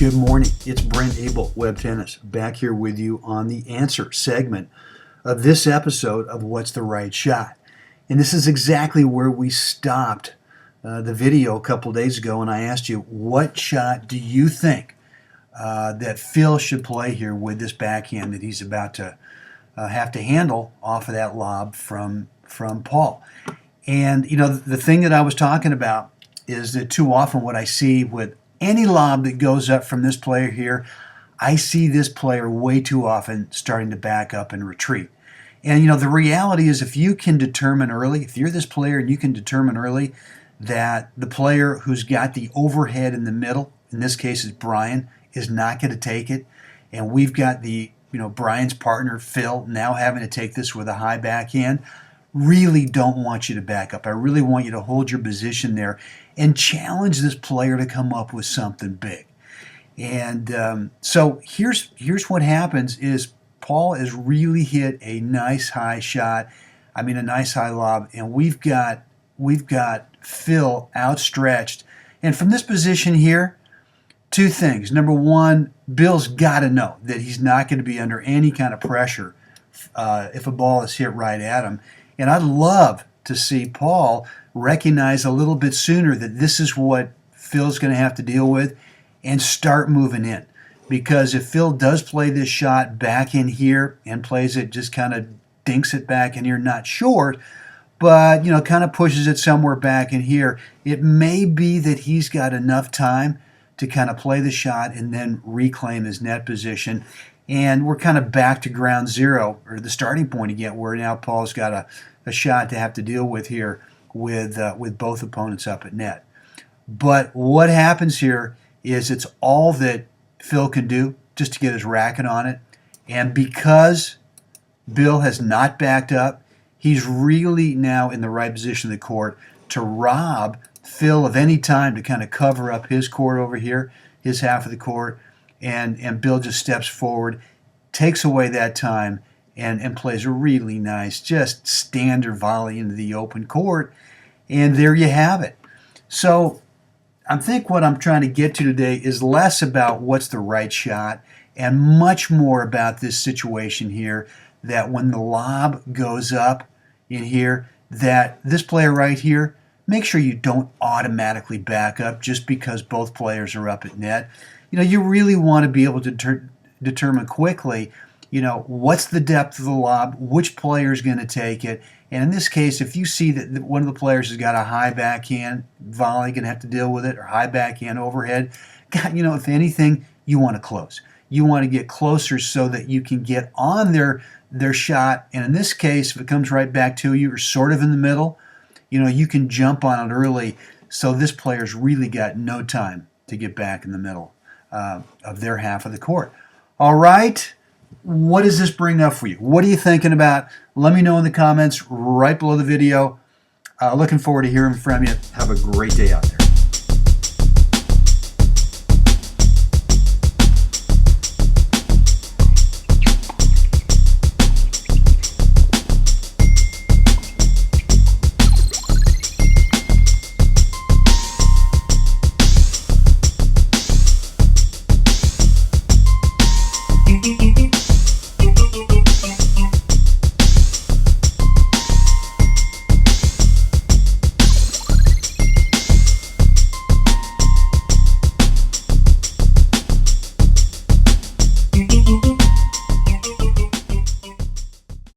Good morning. It's Brent, Abel, Web Tennis, back here with you on the answer segment of this episode of What's the Right Shot. And this is exactly where we stopped the video a couple days ago, and I asked you, what shot do you think that Phil should play here with this backhand that he's about to have to handle off of that lob from Paul? And, you know, the thing that I was talking about is that too often what I see with any lob that goes up from this player here, I see this player way too often starting to back up and retreat. And, you know, the reality is if you can determine early, if you're this player and you can determine early that the player who's got the overhead in the middle, in this case is Brian, is not going to take it, and we've got the, you know, Brian's partner, Phil, now having to take this with a high backhand, really don't want you to back up. I really want you to hold your position there and challenge this player to come up with something big. And so here's what happens is Paul has really hit a nice high shot, a nice high lob, and we've got Phil outstretched. And from this position here, two things. Number one, Bill's got to know that he's not going to be under any kind of pressure if a ball is hit right at him. And I'd love to see Paul recognize a little bit sooner that this is what Phil's going to have to deal with and start moving in. Because if Phil does play this shot back in here and plays it, just kind of dinks it back in here, not short, but, you know, kind of pushes it somewhere back in here, it may be that he's got enough time to kind of play the shot and then reclaim his net position. And we're kind of back to ground zero, or the starting point again, where now Paul's got a shot to have to deal with here with both opponents up at net. But what happens here is it's all that Phil can do just to get his racket on it. And because Bill has not backed up, he's really now in the right position of the court to rob Phil of any time to kind of cover up his court over here, his half of the court, and Bill just steps forward, takes away that time, and plays a really nice, just standard volley into the open court, and there you have it. So I think what I'm trying to get to today is less about what's the right shot and much more about this situation here, that when the lob goes up in here, that this player right here, make sure you don't automatically back up just because both players are up at net. You know, you really want to be able to determine quickly, you know, what's the depth of the lob, which player is going to take it. And in this case, if you see that one of the players has got a high backhand volley, going to have to deal with it, or high backhand overhead, God, you know, if anything, you want to close. You want to get closer so that you can get on their shot. And in this case, if it comes right back to you or sort of in the middle, you know, you can jump on it early. So this player's really got no time to get back in the middle of their half of the court. All right, what does this bring up for you? What are you thinking about? Let me know in the comments right below the video. Looking forward to hearing from you. Have a great day out there.